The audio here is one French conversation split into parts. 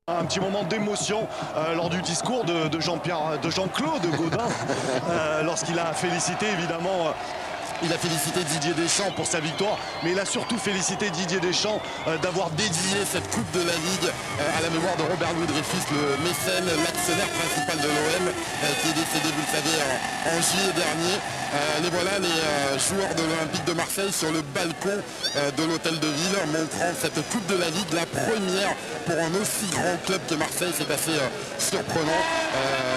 Un petit moment d'émotion lors du discours de Jean-Claude Gaudin, lorsqu'il a félicité évidemment. Il a félicité Didier Deschamps pour sa victoire, mais il a surtout félicité Didier Deschamps d'avoir dédié cette Coupe de la Ligue à la mémoire de Robert Louis Dreyfus, le mécène, l'actionnaire principal de l'OM, qui est décédé, vous le savez, en juillet dernier. Les voilà, les joueurs de l'Olympique de Marseille sur le balcon de l'hôtel de ville, montrant cette Coupe de la Ligue, la première pour un aussi grand club que Marseille. C'est assez surprenant.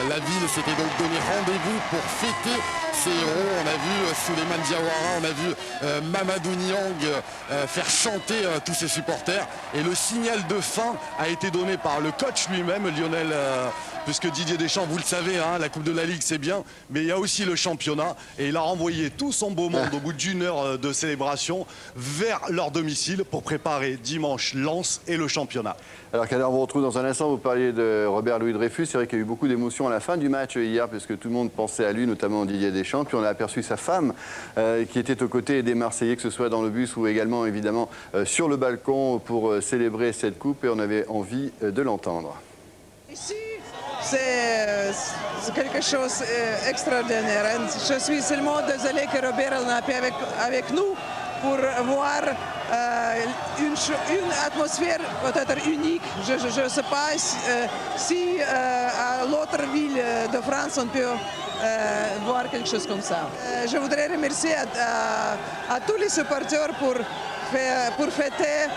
La ville s'était donc donné rendez-vous pour fêter ces héros. On a vu Souleymane Diawara, on a vu Mamadou Niang faire chanter tous ses supporters. Et le signal de fin a été donné par le coach lui-même, Lionel, puisque Didier Deschamps, vous le savez, hein, la Coupe de la Ligue c'est bien, mais il y a aussi le championnat. Et il a renvoyé tout son beau monde au bout d'une heure de célébration vers leur domicile pour préparer dimanche Lens et le championnat. Alors Kader, on vous retrouve dans un instant. Vous parliez de Robert Louis Dreyfus. C'est vrai qu'il y a eu beaucoup d'émotions à la fin du match hier, puisque tout le monde pensait à lui, notamment Didier Deschamps. Puis on a aperçu sa femme qui était aux côtés des Marseillais, que ce soit dans le bus ou également évidemment sur le balcon pour célébrer cette coupe. Et on avait envie de l'entendre. Ici, c'est quelque chose d'extraordinaire. Je suis seulement désolé que Robert n'a pas avec nous pour voir une atmosphère peut-être unique. Je ne sais pas si à l'autre ville de France on peut voir quelque chose comme ça. Je voudrais remercier à tous les supporters pour fêter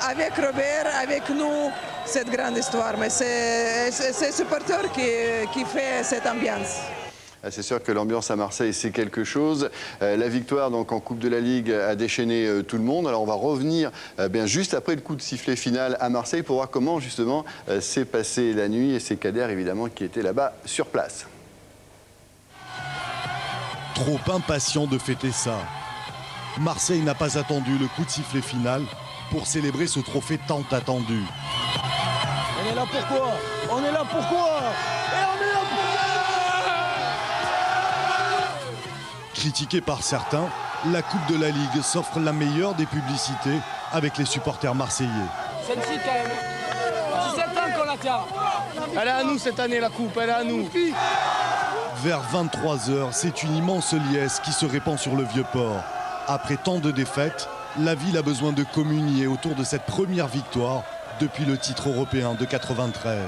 avec Robert, avec nous, cette grande histoire. Mais c'est les supporters qui fait cette ambiance. C'est sûr que l'ambiance à Marseille, c'est quelque chose. La victoire donc, en Coupe de la Ligue a déchaîné tout le monde. Alors on va revenir bien juste après le coup de sifflet final à Marseille pour voir comment justement s'est passée la nuit. Et c'est Kader évidemment qui était là-bas sur place. Trop impatient de fêter ça. Marseille n'a pas attendu le coup de sifflet final pour célébrer ce trophée tant attendu. On est là pourquoi? On est là pourquoi? Et on est là pourquoi? Critiquée par certains, la Coupe de la Ligue s'offre la meilleure des publicités avec les supporters marseillais. Celle-ci quand même. 17 ans qu'on la tient. Elle est à nous cette année la coupe, elle est à nous. Vers 23 h, c'est une immense liesse qui se répand sur le Vieux-Port. Après tant de défaites, la ville a besoin de communier autour de cette première victoire depuis le titre européen de 93.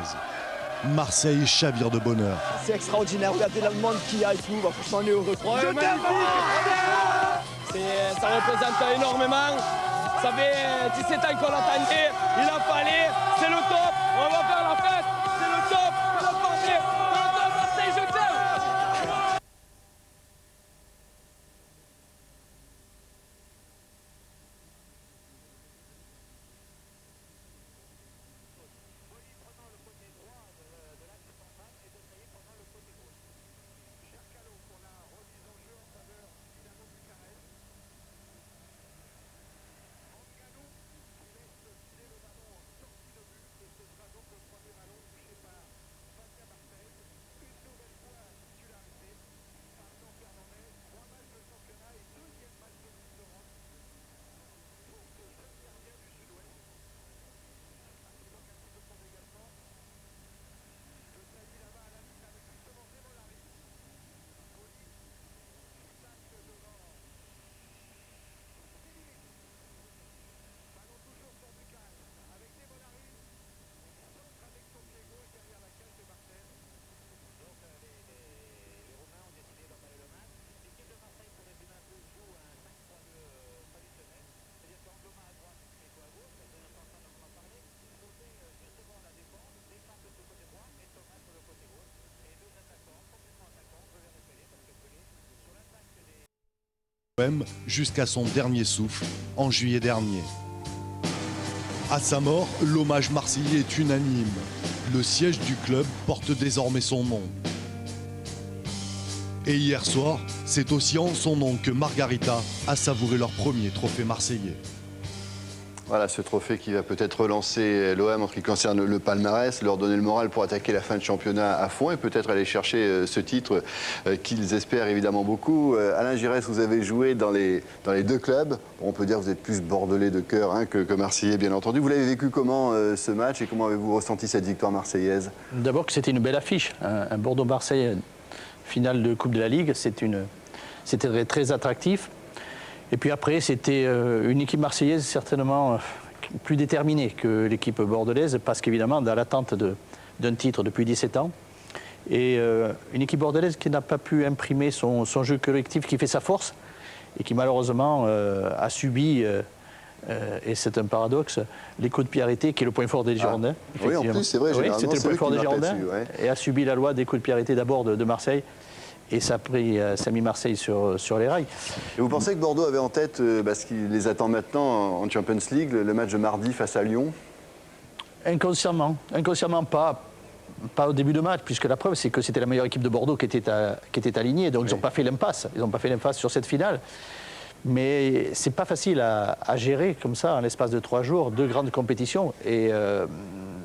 Marseille chavire de bonheur. C'est extraordinaire, regardez le monde qu'il y a et tout, franchement on est heureux. Ça représente énormément, ça fait 17 ans qu'on l'attendait, il a fallu, c'est le top, on va faire la fête, c'est le top, c'est le top, Marseille, je t'aime. Jusqu'à son dernier souffle en juillet dernier. À sa mort, l'hommage marseillais est unanime. Le siège du club porte désormais son nom. Et hier soir, c'est aussi en son nom que Margarita a savouré leur premier trophée marseillais. Voilà, ce trophée qui va peut-être relancer l'OM en ce qui concerne le palmarès, leur donner le moral pour attaquer la fin de championnat à fond et peut-être aller chercher ce titre qu'ils espèrent évidemment beaucoup. Alain Giresse, vous avez joué dans les deux clubs. Bon, on peut dire que vous êtes plus bordelais de cœur hein, que marseillais, bien entendu. Vous l'avez vécu comment ce match et comment avez-vous ressenti cette victoire marseillaise? D'abord que c'était une belle affiche. Un Bordeaux-Marseille, finale de Coupe de la Ligue, c'était très attractif. Et puis après, c'était une équipe marseillaise certainement plus déterminée que l'équipe bordelaise, parce qu'évidemment, dans l'attente d'un titre depuis 17 ans, et une équipe bordelaise qui n'a pas pu imprimer son jeu collectif qui fait sa force, et qui malheureusement a subi, et c'est un paradoxe, les coups de pied arrêtés, qui est le point fort des Girondins. Oui, en plus, c'est vrai, oui, c'était le point fort des Girondins, et a subi la loi des coups de pied arrêtés d'abord de Marseille. Et ça a mis Marseille sur les rails. Et vous pensez que Bordeaux avait en tête ce qui les attend maintenant en Champions League, le match de mardi face à Lyon? Inconsciemment pas au début de match, puisque la preuve c'est que c'était la meilleure équipe de Bordeaux qui était alignée, donc oui. Ils n'ont pas fait l'impasse sur cette finale. Mais c'est pas facile à gérer comme ça en l'espace de 3 jours, 2 grandes compétitions, et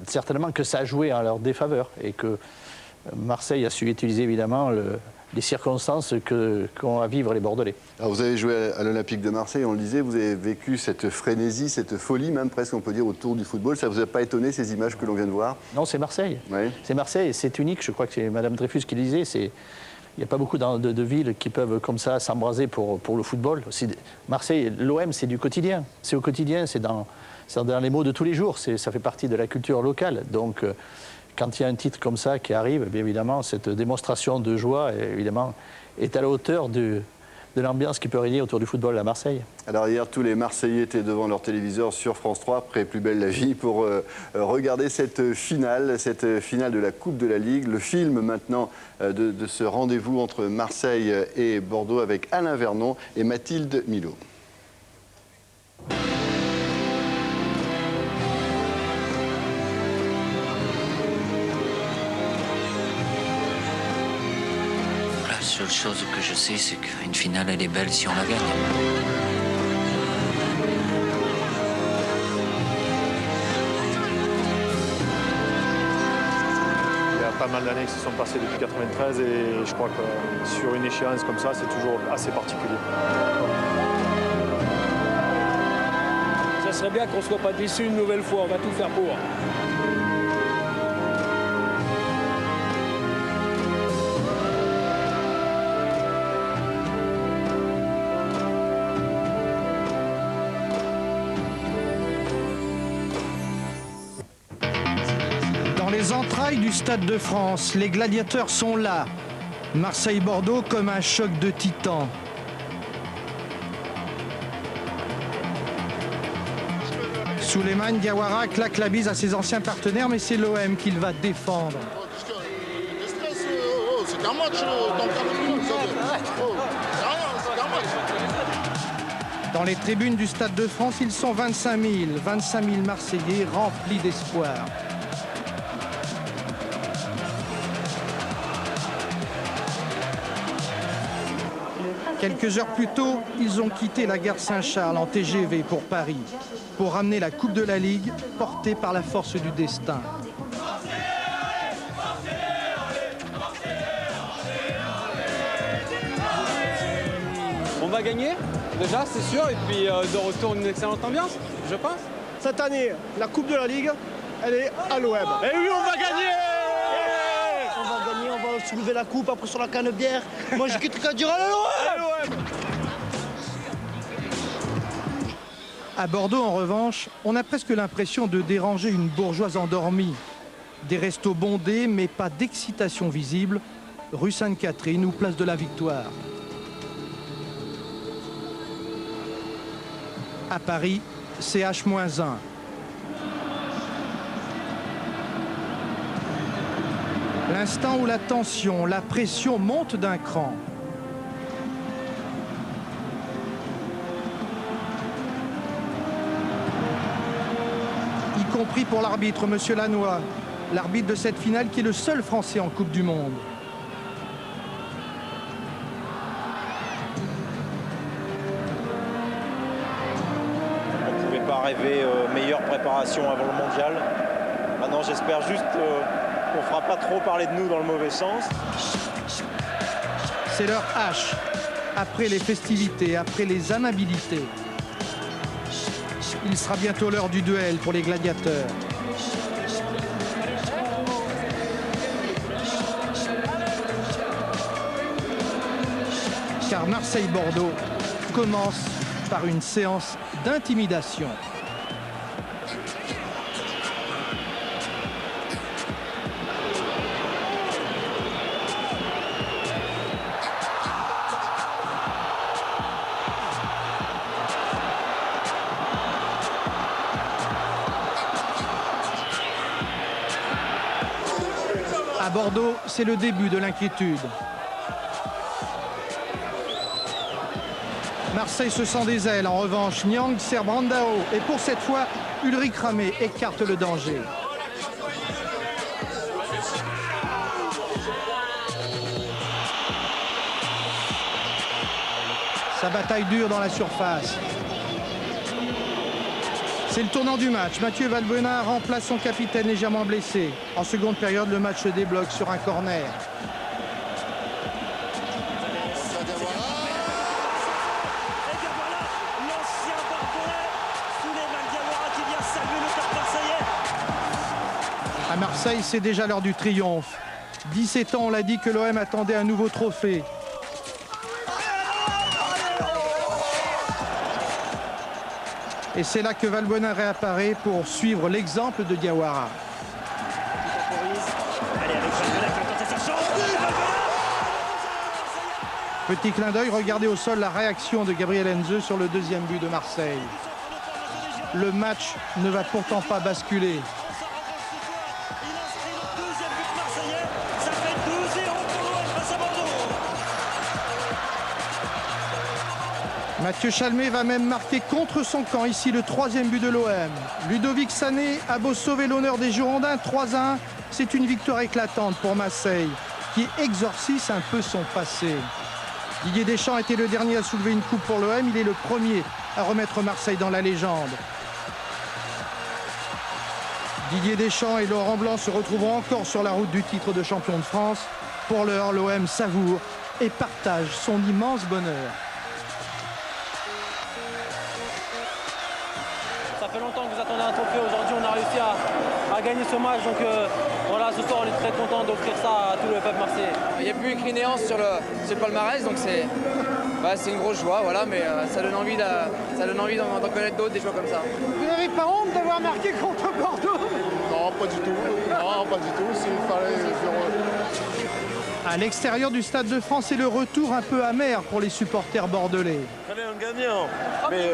certainement que ça a joué en leur défaveur, et que Marseille a su utiliser évidemment les circonstances qu'ont à vivre les Bordelais. Alors vous avez joué à l'Olympique de Marseille, on le disait, vous avez vécu cette frénésie, cette folie même presque on peut dire autour du football. Ça ne vous a pas étonné ces images que l'on vient de voir? Non, c'est Marseille. Oui. C'est Marseille, c'est unique, je crois que c'est Mme Dreyfus qui le disait. Il n'y a pas beaucoup de villes qui peuvent comme ça s'embraser pour le football. Marseille, l'OM, c'est du quotidien. C'est au quotidien, c'est dans les mots de tous les jours. Ça fait partie de la culture locale. Donc, quand il y a un titre comme ça qui arrive, bien évidemment, cette démonstration de joie, évidemment, est à la hauteur de l'ambiance qui peut régner autour du football à Marseille. Alors hier, tous les Marseillais étaient devant leur téléviseur sur France 3, après Plus belle la vie, pour regarder cette finale de la Coupe de la Ligue. Le film maintenant de ce rendez-vous entre Marseille et Bordeaux avec Alain Vernon et Mathilde Milot. La seule chose que je sais, c'est qu'une finale, elle est belle si on la gagne. Il y a pas mal d'années qui se sont passées depuis 93 et je crois que sur une échéance comme ça, c'est toujours assez particulier. Ça serait bien qu'on ne soit pas déçus une nouvelle fois, on va tout faire pour. Dans les entrailles du Stade de France, les gladiateurs sont là. Marseille-Bordeaux comme un choc de titans. Souleymane Diawara claque la bise à ses anciens partenaires, mais c'est l'OM qu'il va défendre. C'est qu'un match, Dans les tribunes du Stade de France, ils sont 25 000 Marseillais remplis d'espoir. Quelques heures plus tôt, ils ont quitté la gare Saint-Charles en TGV pour Paris, pour ramener la Coupe de la Ligue portée par la force du destin. On va gagner, déjà, c'est sûr, et puis de retour une excellente ambiance, je pense. Cette année, la Coupe de la Ligue, elle est à l'OM. Et oui, on va gagner! On va gagner, on va soulever la coupe, après sur la canebière. Moi, j'ai qu'un truc à dire à l'OM! À Bordeaux, en revanche, on a presque l'impression de déranger une bourgeoise endormie. Des restos bondés, mais pas d'excitation visible. Rue Sainte-Catherine ou place de la Victoire. À Paris, c'est H-1. L'instant où la tension, la pression montent d'un cran. Y compris pour l'arbitre, Monsieur Lannoy, l'arbitre de cette finale qui est le seul Français en Coupe du Monde. rêvé meilleure préparation avant le mondial. Maintenant, j'espère juste qu'on ne fera pas trop parler de nous dans le mauvais sens. C'est leur H. Après les festivités, après les amabilités. Il sera bientôt l'heure du duel pour les gladiateurs. Car Marseille-Bordeaux commence par une séance d'intimidation. À Bordeaux, c'est le début de l'inquiétude. Marseille se sent des ailes. En revanche, Niang sert Brandao. Et pour cette fois, Ulrich Ramé écarte le danger. Sa bataille dure dans la surface. C'est le tournant du match. Mathieu Valbuena remplace son capitaine légèrement blessé. En seconde période, le match se débloque sur un corner. À Marseille, c'est déjà l'heure du triomphe. 17 ans, on l'a dit que l'OM attendait un nouveau trophée. Et c'est là que Valbuena réapparaît pour suivre l'exemple de Diawara. Petit clin d'œil, regardez au sol la réaction de Gabriel Heinze sur le deuxième but de Marseille. Le match ne va pourtant pas basculer. Mathieu Chalmé va même marquer contre son camp. Ici, le troisième but de l'OM. Ludovic Sané a beau sauver l'honneur des Girondins. 3-1, c'est une victoire éclatante pour Marseille, qui exorcise un peu son passé. Didier Deschamps était le dernier à soulever une coupe pour l'OM. Il est le premier à remettre Marseille dans la légende. Didier Deschamps et Laurent Blanc se retrouveront encore sur la route du titre de champion de France. Pour l'heure, l'OM savoure et partage son immense bonheur. Ça fait longtemps que vous attendez un trophée. Aujourd'hui, on a réussi à gagner ce match. Donc voilà, ce soir, on est très content d'offrir ça à tout le peuple marseillais. Il n'y a plus écrit néant sur le palmarès, donc c'est une grosse joie, voilà, mais ça donne envie d'en connaître d'autres, des joueurs comme ça. Vous n'avez pas honte d'avoir marqué contre Bordeaux? Non, pas du tout. Non, pas du tout. S'il fallait À l'extérieur du Stade de France, c'est le retour un peu amer pour les supporters bordelais. Allez, un gagnant. Mais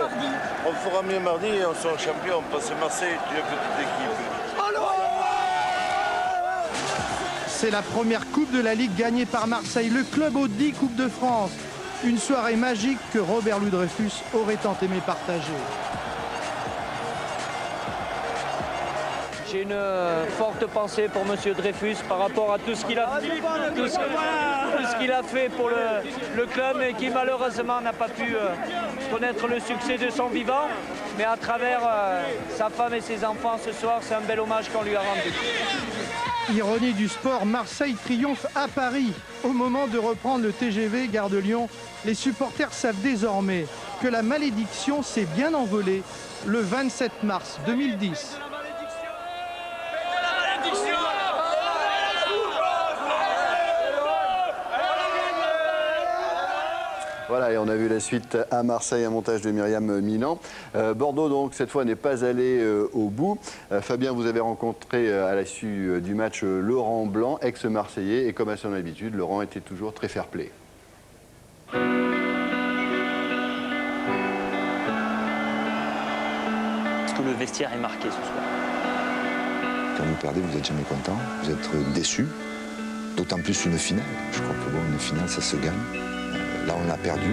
on fera mieux mardi et on sera champion parce que Marseille est une petite équipe. C'est la première Coupe de la Ligue gagnée par Marseille, le club aux 10 Coupes de France. Une soirée magique que Robert Louis Dreyfus aurait tant aimé partager. J'ai une forte pensée pour M. Dreyfus par rapport à tout ce qu'il a fait pour le club et qui malheureusement n'a pas pu connaître le succès de son vivant. Mais à travers sa femme et ses enfants ce soir, c'est un bel hommage qu'on lui a rendu. Ironie du sport, Marseille triomphe à Paris. Au moment de reprendre le TGV Gare de Lyon, les supporters savent désormais que la malédiction s'est bien envolée le 27 mars 2010. Voilà, et on a vu la suite à Marseille, un montage de Myriam Milan. Bordeaux, donc, cette fois, n'est pas allé au bout. Fabien, vous avez rencontré à l'issue du match Laurent Blanc, ex-marseillais, et comme à son habitude, Laurent était toujours très fair-play. Est-ce que le vestiaire est marqué ce soir? Quand vous perdez, vous n'êtes jamais content, vous êtes déçu. D'autant plus une finale. Je crois que bon, une finale, ça se gagne. Là, on a perdu.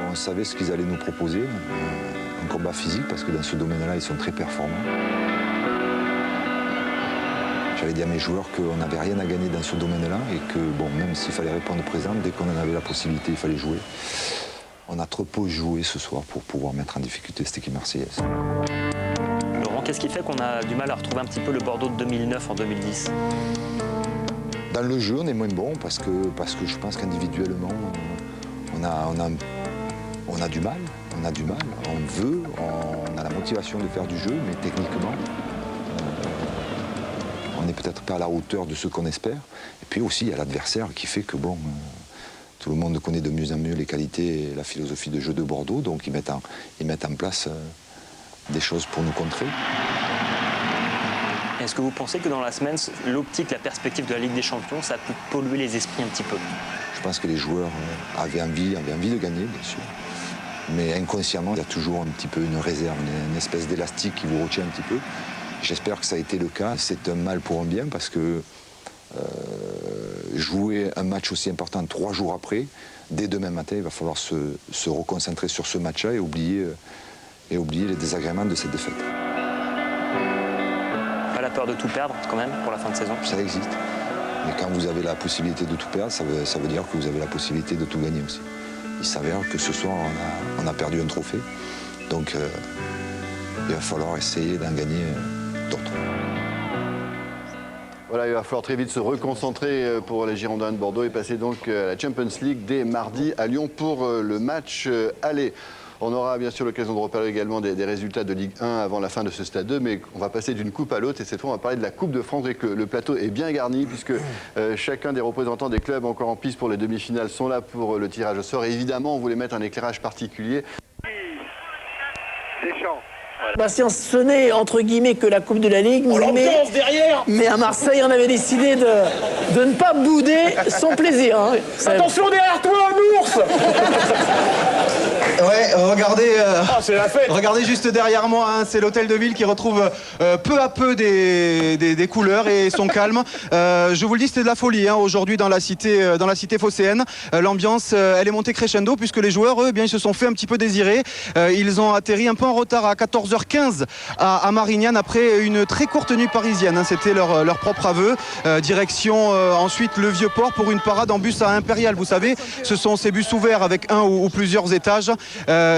On savait ce qu'ils allaient nous proposer, un combat physique, parce que dans ce domaine-là, ils sont très performants. J'avais dit à mes joueurs qu'on n'avait rien à gagner dans ce domaine-là et que, bon, même s'il fallait répondre présent, dès qu'on en avait la possibilité, il fallait jouer. On a trop peu joué ce soir pour pouvoir mettre en difficulté cette équipe marseillaise. Laurent, qu'est-ce qui fait qu'on a du mal à retrouver un petit peu le Bordeaux de 2009 en 2010? Dans le jeu, on est moins bon parce que je pense qu'individuellement, on a du mal. On a du mal. On veut, on a la motivation de faire du jeu, mais techniquement, on n'est peut-être pas à la hauteur de ce qu'on espère. Et puis aussi, il y a l'adversaire qui fait que, bon, tout le monde connaît de mieux en mieux les qualités et la philosophie de jeu de Bordeaux, donc ils mettent en place des choses pour nous contrer. Est-ce que vous pensez que dans la semaine, l'optique, la perspective de la Ligue des Champions, ça peut polluer les esprits un petit peu? Je pense que les joueurs avaient envie de gagner, bien sûr. Mais inconsciemment, il y a toujours un petit peu une réserve, une espèce d'élastique qui vous retient un petit peu. J'espère que ça a été le cas. C'est un mal pour un bien parce que jouer un match aussi important 3 jours après, dès demain matin, il va falloir se reconcentrer sur ce match-là et oublier les désagréments de cette défaite. Pas la peur de tout perdre quand même pour la fin de saison? Ça existe. Mais quand vous avez la possibilité de tout perdre, ça veut dire que vous avez la possibilité de tout gagner aussi. Il s'avère que ce soir, on a perdu un trophée. Donc, il va falloir essayer d'en gagner d'autres. Voilà, il va falloir très vite se reconcentrer pour les Girondins de Bordeaux et passer donc à la Champions League dès mardi à Lyon pour le match aller. On aura bien sûr l'occasion de reparler également des résultats de Ligue 1 avant la fin de ce stade 2, mais on va passer d'une coupe à l'autre et cette fois on va parler de la Coupe de France et que le plateau est bien garni puisque chacun des représentants des clubs encore en piste pour les demi-finales sont là pour le tirage au sort et évidemment on voulait mettre un éclairage particulier. Deschamps. Bastien, ce n'est entre guillemets que la Coupe de la Ligue, mais à Marseille, on avait décidé de ne pas bouder son plaisir. Hein. Attention derrière toi, un ours. Ouais, regardez juste derrière moi, hein, c'est l'hôtel de ville qui retrouve peu à peu des couleurs et son calme. Je vous le dis, c'était de la folie hein, aujourd'hui dans la cité phocéenne. L'ambiance, elle est montée crescendo puisque les joueurs, eux, bien, ils se sont fait un petit peu désirer. Ils ont atterri un peu en retard à 14h15 à Marignane après une très courte nuit parisienne. Hein, c'était leur propre aveu. Direction ensuite le Vieux-Port pour une parade en bus à Impérial. Vous savez, ce sont ces bus ouverts avec un ou plusieurs étages.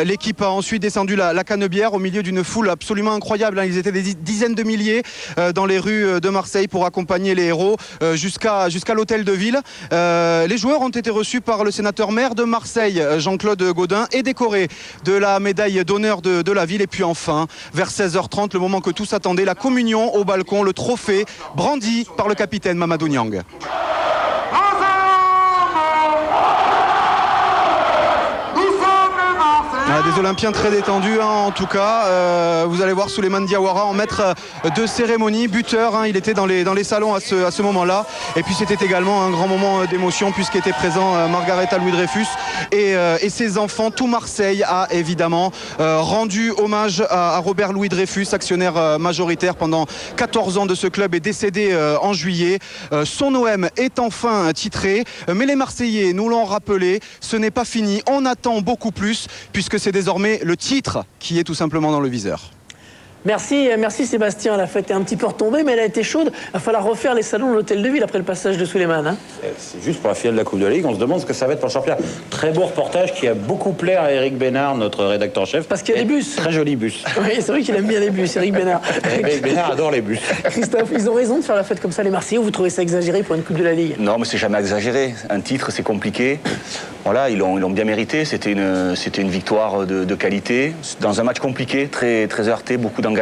L'équipe a ensuite descendu la Canebière au milieu d'une foule absolument incroyable. Hein. Ils étaient des dizaines de milliers dans les rues de Marseille pour accompagner les héros jusqu'à l'hôtel de ville. Les joueurs ont été reçus par le sénateur maire de Marseille, Jean-Claude Gaudin, et décorés de la médaille d'honneur de la ville. Et puis enfin, vers 16h30, le moment que tous attendaient, la communion au balcon, le trophée brandi par le capitaine Mamadou Niang. Des Olympiens très détendus hein, en tout cas. Vous allez voir Souleymane Diawara en maître de cérémonie, buteur. Hein, il était dans les salons à ce moment-là. Et puis c'était également un grand moment d'émotion puisqu'était présent Margaretha Louis-Dreyfus et ses enfants. Tout Marseille a évidemment rendu hommage à Robert Louis-Dreyfus, actionnaire majoritaire pendant 14 ans de ce club, est décédé en juillet. Son OM est enfin titré. Mais les Marseillais nous l'ont rappelé, ce n'est pas fini. On attend beaucoup plus puisque c'est désormais le titre qui est tout simplement dans le viseur. Merci Sébastien, la fête est un petit peu retombée, mais elle a été chaude. Il va falloir refaire les salons de l'hôtel de ville après le passage de Souleymane. Hein. C'est juste pour la finale de la Coupe de la Ligue, on se demande ce que ça va être pour le championnat. Très beau reportage qui a beaucoup plu à Eric Bénard, notre rédacteur en chef. Parce qu'il y a des bus. Très jolis bus. Oui, c'est vrai qu'il aime bien les bus, Eric Bénard. Eric Bénard adore les bus. Christophe, ils ont raison de faire la fête comme ça, les Marseillais, ou vous trouvez ça exagéré pour une Coupe de la Ligue? Non, mais c'est jamais exagéré. Un titre, c'est compliqué. Voilà, ils l'ont bien mérité. C'était une victoire de qualité. Dans un match compliqué, très, très heurté, beaucoup d'engagement.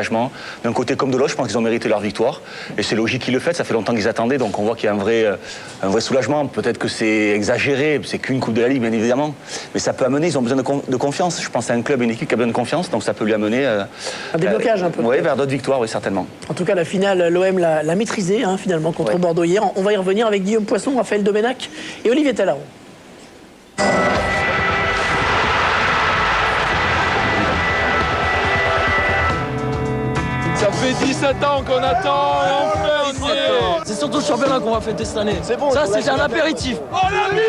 D'un côté comme de l'autre, je pense qu'ils ont mérité leur victoire. Et c'est logique qu'ils le fassent, ça fait longtemps qu'ils attendaient. Donc on voit qu'il y a un vrai soulagement. Peut-être que c'est exagéré, c'est qu'une Coupe de la Ligue, bien évidemment. Mais ça peut amener, ils ont besoin de confiance. Je pense à un club, une équipe qui a besoin de confiance. Donc ça peut lui amener... un déblocage un peu. Oui, vers d'autres victoires, oui, certainement. En tout cas, la finale, l'OM l'a maîtrisée, hein, finalement, contre Bordeaux hier. On va y revenir avec Guillaume Poisson, Raphaël Domenac et Olivier Talaron. Ça fait 17 ans qu'on attend et enfin on y est. C'est surtout le championnat qu'on va fêter cette année. C'est bon. Ça, c'est un apéritif. On a mis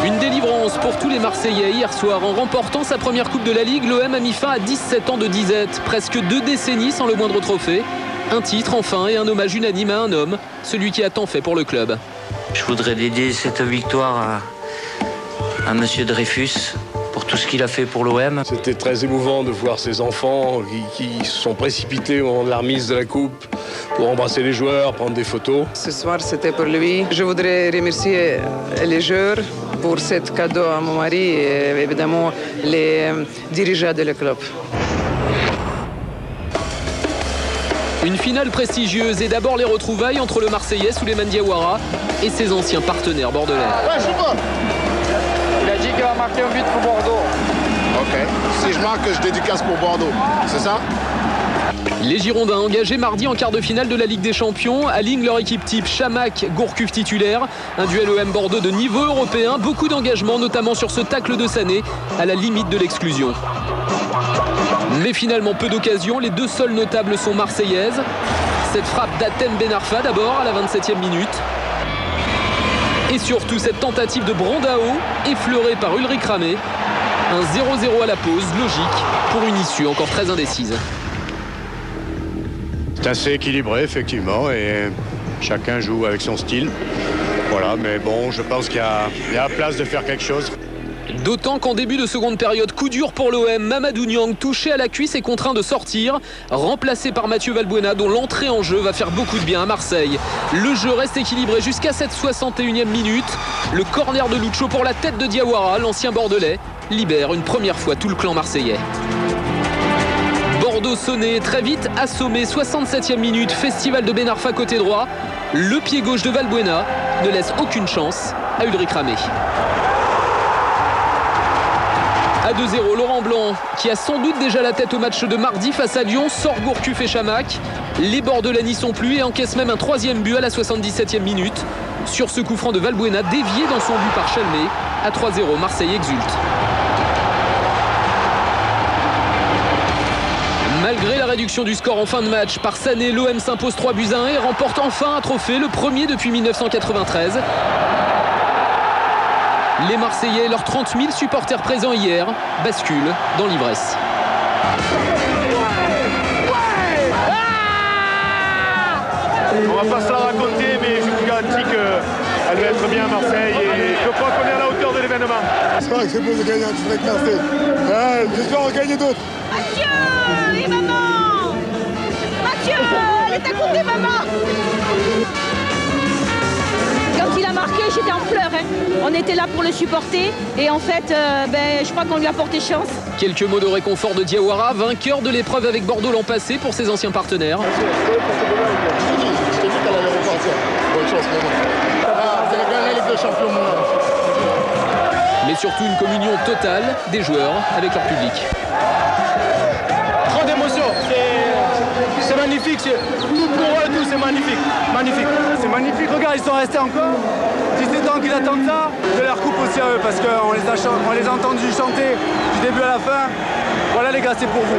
Une délivrance pour tous les Marseillais hier soir. En remportant sa première Coupe de la Ligue, l'OM a mis fin à 17 ans de disette. Presque 2 décennies sans le moindre trophée. Un titre enfin et un hommage unanime à un homme, celui qui a tant fait pour le club. Je voudrais dédier cette victoire à Monsieur Dreyfus pour tout ce qu'il a fait pour l'OM. C'était très émouvant de voir ces enfants qui se sont précipités au moment de la remise de la coupe pour embrasser les joueurs, prendre des photos. Ce soir, c'était pour lui. Je voudrais remercier les joueurs pour ce cadeau à mon mari et évidemment les dirigeants de le club. Une finale prestigieuse et d'abord les retrouvailles entre le Marseillais Souleymane Diawara et ses anciens partenaires bordelais. Ouais, je sais pas. Il a dit qu'il va marquer un but pour Bordeaux. Ok. Si je marque, je dédicace pour Bordeaux. C'est ça? Les Girondins engagés mardi en quart de finale de la Ligue des Champions alignent leur équipe type Chamac, Gourcuff titulaire. Un duel OM Bordeaux de niveau européen, beaucoup d'engagement notamment sur ce tacle de Sané à la limite de l'exclusion. Mais finalement peu d'occasions, les deux seules notables sont marseillaises. Cette frappe d'Atem Ben Arfa d'abord à la 27e minute. Et surtout cette tentative de Brandao effleurée par Ulrich Ramé. Un 0-0 à la pause, logique pour une issue encore très indécise. C'est assez équilibré, effectivement, et chacun joue avec son style. Voilà, mais bon, je pense qu'il y a place de faire quelque chose. D'autant qu'en début de seconde période, coup dur pour l'OM, Mamadou Niang touché à la cuisse et contraint de sortir, remplacé par Mathieu Valbuena dont l'entrée en jeu va faire beaucoup de bien à Marseille. Le jeu reste équilibré jusqu'à cette 61e minute. Le corner de Lucho pour la tête de Diawara, l'ancien bordelais, libère une première fois tout le clan marseillais. Bordeaux sonné, très vite assommé, 67e minute, festival de Ben Arfa côté droit. Le pied gauche de Valbuena ne laisse aucune chance à Ulrich Ramé. À 2-0, Laurent Blanc, qui a sans doute déjà la tête au match de mardi face à Lyon, sort Gourcuff et Chamac. Les Bordelais n'y sont plus et encaissent même un troisième but à la 77e minute. Sur ce coup franc de Valbuena, dévié dans son but par Chalmé. À 3-0, Marseille exulte. Malgré la réduction du score en fin de match par Sané, l'OM s'impose 3-1 et remporte enfin un trophée, le premier depuis 1993. Les Marseillais et leurs 30 000 supporters présents hier basculent dans l'ivresse. On va pas se la raconter, mais je vous garantis qu'elle va être bien à Marseille et je crois qu'on est à la hauteur de l'événement. C'est vrai que c'est beau de gagner un titre classé. J'espère en gagner d'autres. Mathieu et maman. Mathieu, elle est à côté, maman. Quand il a marqué, j'étais en pleurs. On était là pour le supporter et en fait, je crois qu'on lui a porté chance. Quelques mots de réconfort de Diawara, vainqueur de l'épreuve avec Bordeaux l'an passé pour ses anciens partenaires. Je t'ai dit qu'elle allait repartir. Bonne chance, maman. Vous allez gagner la Ligue des Champions, moi. Mais surtout une communion totale des joueurs avec leur public. Trop d'émotions, c'est magnifique, pour eux tous c'est magnifique, magnifique. C'est magnifique, regarde, ils sont restés encore 17 ans qu'ils attendent ça. Je leur coupe aussi à eux parce qu'on les a entendus chanter du début à la fin. Voilà les gars, c'est pour vous.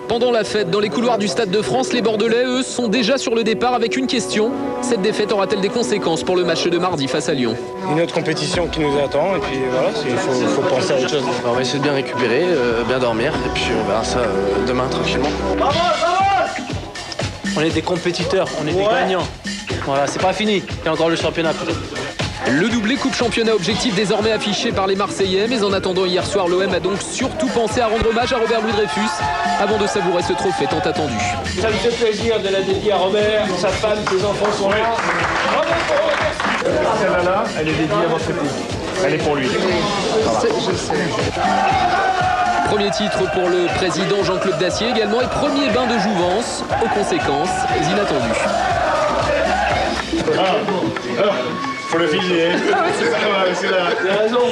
Pendant la fête, dans les couloirs du Stade de France, les Bordelais, eux, sont déjà sur le départ avec une question. Cette défaite aura-t-elle des conséquences pour le match de mardi face à Lyon? Une autre compétition qui nous attend et puis voilà, il faut penser à autre chose. On va essayer de bien récupérer, bien dormir et puis on verra ça demain tranquillement. On est des compétiteurs, on est des gagnants. Voilà, c'est pas fini, il y a encore le championnat. Le doublé coupe championnat objectif désormais affiché par les Marseillais, mais en attendant hier soir, l'OM a donc surtout pensé à rendre hommage à Robert Louis Dreyfus avant de savourer ce trophée tant attendu. Ça me fait plaisir de la dédier à Robert, sa femme, ses enfants sont là. Celle-là, elle est dédiée à votre époux. Elle est pour lui. Je sais. Premier titre pour le président Jean-Claude Dacier également et premier bain de jouvence aux conséquences inattendues. Faut le filer. C'est là. T'as raison.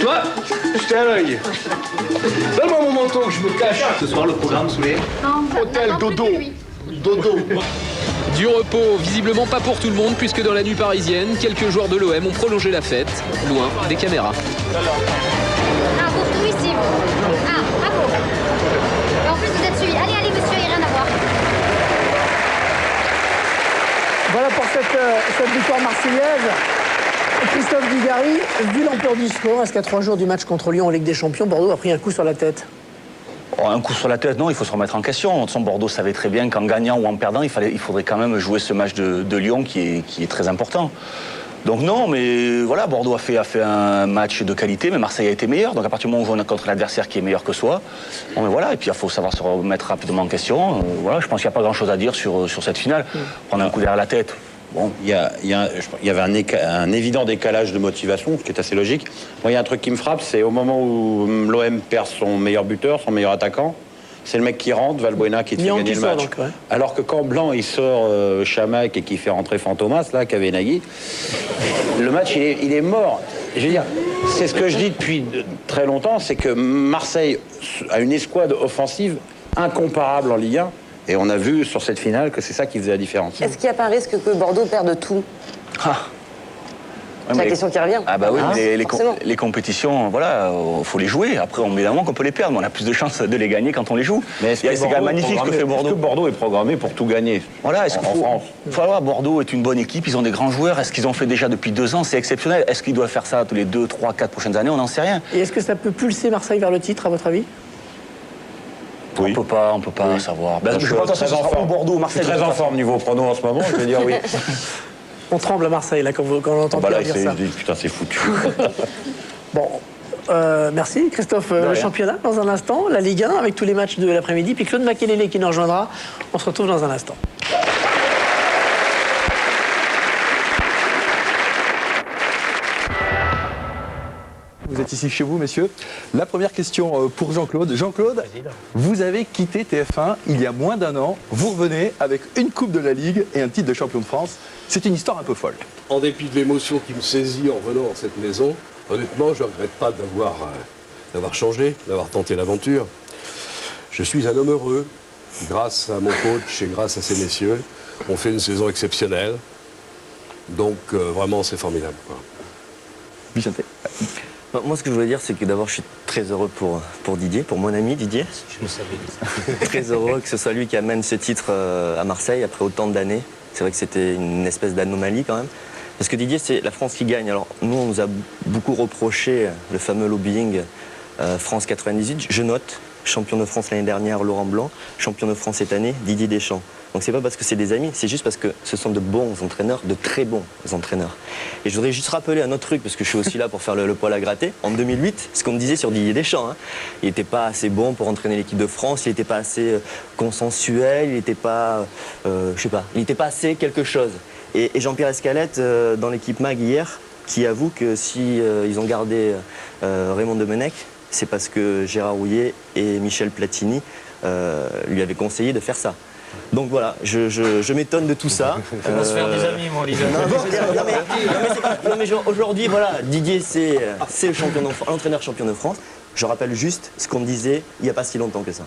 Toi, je t'ai à l'œil. Donne-moi mon manteau que je me cache. Ce soir, le programme sous les... Hôtel Dodo. Dodo. Du repos, visiblement pas pour tout le monde, puisque dans la nuit parisienne, quelques joueurs de l'OM ont prolongé la fête, loin des caméras. Ah, pour tout ici. Ah, bravo. Et en plus, vous êtes suivi. Allez, monsieur, il n'y a rien à voir. Voilà pour cette victoire marseillaise. Christophe Dugarry, vu l'ampleur du score, est-ce qu'à 3 jours du match contre Lyon en Ligue des Champions, Bordeaux a pris un coup sur la tête? Un coup sur la tête, non, il faut se remettre en question. De toute façon, Bordeaux savait très bien qu'en gagnant ou en perdant, il faudrait quand même jouer ce match de Lyon qui est très important. Donc non, mais voilà, Bordeaux a fait un match de qualité, mais Marseille a été meilleur. Donc à partir du moment où on joue contre l'adversaire qui est meilleur que soi, bon, mais voilà, et puis il faut savoir se remettre rapidement en question. Voilà, je pense qu'il n'y a pas grand-chose à dire sur cette finale. Prendre un coup derrière la tête. Bon, il y avait un évident décalage de motivation, ce qui est assez logique. Moi, il y a un truc qui me frappe, c'est au moment où l'OM perd son meilleur buteur, son meilleur attaquant, c'est le mec qui rentre, Valbuena, qui te fait gagner le match. Donc, ouais. Alors que quand Blanc, il sort Chamac et qui fait rentrer Fantomas, là, Kavenaghi, le match, il est mort. Je veux dire, c'est ce que je dis depuis très longtemps, c'est que Marseille a une escouade offensive incomparable en Ligue 1. Et on a vu sur cette finale que c'est ça qui faisait la différence. Est-ce qu'il n'y a pas un risque que Bordeaux perde tout? C'est la question qui revient. Ah bah oui, les compétitions, voilà, faut les jouer. Après, évidemment qu'on peut les perdre, mais on a plus de chances de les gagner quand on les joue. Mais c'est quand même magnifique ce que fait Bordeaux. Est-ce que Bordeaux est programmé pour tout gagner? Voilà, est-ce qu'il faut voir, Bordeaux est une bonne équipe, ils ont des grands joueurs. Est-ce qu'ils ont fait déjà depuis 2 ans? C'est exceptionnel. Est-ce qu'ils doivent faire ça tous les 2, 3, 4 prochaines années? On n'en sait rien. Et est-ce que ça peut pulser Marseille vers le titre, à votre avis? Oui. On peut pas savoir. Je suis très en forme. Bordeaux, Marseille. Je suis très en forme niveau prono en ce moment, je vais dire oui. On tremble à Marseille, là, quand on entend dire ça. Putain, c'est foutu. Bon, merci Christophe. Le championnat, dans un instant. La Ligue 1, avec tous les matchs de l'après-midi. Puis Claude Makelele qui nous rejoindra. On se retrouve dans un instant. Vous êtes ici chez vous, messieurs. La première question pour Jean-Claude. Jean-Claude, vous avez quitté TF1 il y a moins d'1 an. Vous revenez avec une Coupe de la Ligue et un titre de champion de France. C'est une histoire un peu folle. En dépit de l'émotion qui me saisit en venant dans cette maison, honnêtement, je ne regrette pas d'avoir changé, d'avoir tenté l'aventure. Je suis un homme heureux. Grâce à mon coach et grâce à ces messieurs, on fait une saison exceptionnelle. Donc, vraiment, c'est formidable. Vicente. Moi, ce que je voulais dire, c'est que d'abord, je suis très heureux pour Didier, pour mon ami Didier. Je le savais. Très heureux que ce soit lui qui amène ce titre à Marseille après autant d'années. C'est vrai que c'était une espèce d'anomalie quand même. Parce que Didier, c'est la France qui gagne. Alors, nous, on nous a beaucoup reproché le fameux lobbying France 98. Je note, champion de France l'année dernière, Laurent Blanc. Champion de France cette année, Didier Deschamps. Donc c'est pas parce que c'est des amis, c'est juste parce que ce sont de bons entraîneurs, de très bons entraîneurs. Et je voudrais juste rappeler un autre truc, parce que je suis aussi là pour faire le poil à gratter. En 2008, ce qu'on me disait sur Didier Deschamps, il n'était pas assez bon pour entraîner l'équipe de France, il n'était pas assez consensuel, il n'était pas, je sais pas, il n'était pas assez quelque chose. Et Jean-Pierre Escalette, dans l'équipe MAG hier, qui avoue que si ils ont gardé Raymond Domenech, c'est parce que Gérard Houllier et Michel Platini lui avaient conseillé de faire ça. Donc voilà, je m'étonne de tout ça. On va se faire des amis, mon Lisa. Non mais aujourd'hui, voilà, Didier, c'est l'entraîneur champion de France. Je rappelle juste ce qu'on me disait il n'y a pas si longtemps que ça.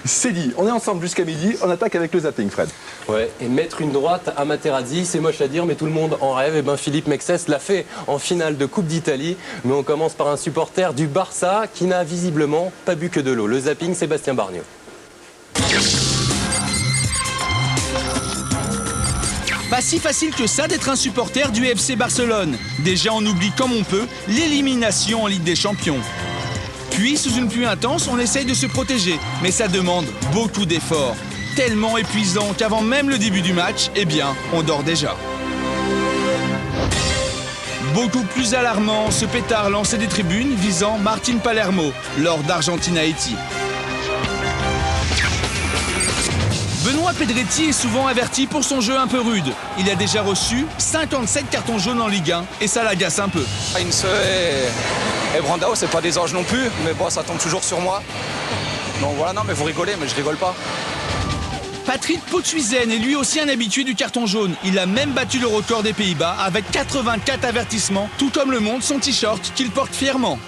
C'est dit, on est ensemble jusqu'à midi, on attaque avec le zapping, Fred. Ouais, et mettre une droite à Materazzi, c'est moche à dire, mais tout le monde en rêve. Et ben Philippe Mexès l'a fait en finale de Coupe d'Italie. Mais on commence par un supporter du Barça qui n'a visiblement pas bu que de l'eau. Le zapping, Sébastien Bargnot. Pas si facile que ça d'être un supporter du FC Barcelone. Déjà, on oublie comme on peut l'élimination en Ligue des Champions. Puis, sous une pluie intense, on essaye de se protéger. Mais ça demande beaucoup d'efforts. Tellement épuisant qu'avant même le début du match, eh bien, on dort déjà. Beaucoup plus alarmant, ce pétard lancé des tribunes visant Martin Palermo lors d'Argentine-Haïti. Benoît Pedretti est souvent averti pour son jeu un peu rude. Il a déjà reçu 57 cartons jaunes en Ligue 1 et ça l'agace un peu. Ince et Brandao, c'est pas des anges non plus, mais bon, ça tombe toujours sur moi. Donc voilà, non, mais vous rigolez, mais je rigole pas. Patrick Poutsuizen est lui aussi un habitué du carton jaune. Il a même battu le record des Pays-Bas avec 84 avertissements, tout comme le montre son t-shirt qu'il porte fièrement.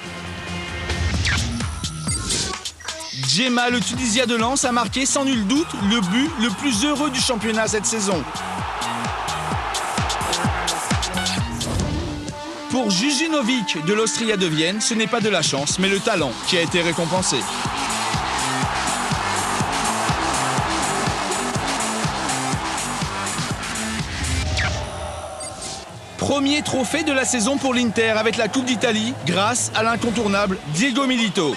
Djema, le Tunisien de Lens, a marqué sans nul doute le but le plus heureux du championnat cette saison. Pour Jujinovic de l'Austria de Vienne, ce n'est pas de la chance, mais le talent qui a été récompensé. Premier trophée de la saison pour l'Inter avec la Coupe d'Italie grâce à l'incontournable Diego Milito.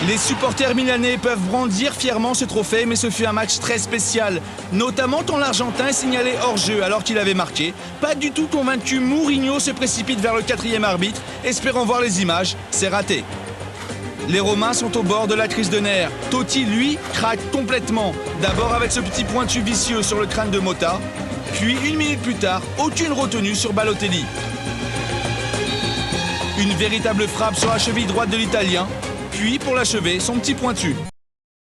Les supporters milanais peuvent brandir fièrement ce trophée, mais ce fut un match très spécial, notamment quand l'Argentin est signalé hors-jeu alors qu'il avait marqué. Pas du tout convaincu, Mourinho se précipite vers le 4e arbitre, espérant voir les images, c'est raté. Les Romains sont au bord de la crise de nerfs. Totti, lui, craque complètement. D'abord avec ce petit pointu vicieux sur le crâne de Motta, puis 1 minute plus tard, aucune retenue sur Balotelli. Une véritable frappe sur la cheville droite de l'Italien, puis pour l'achever, son petit pointu.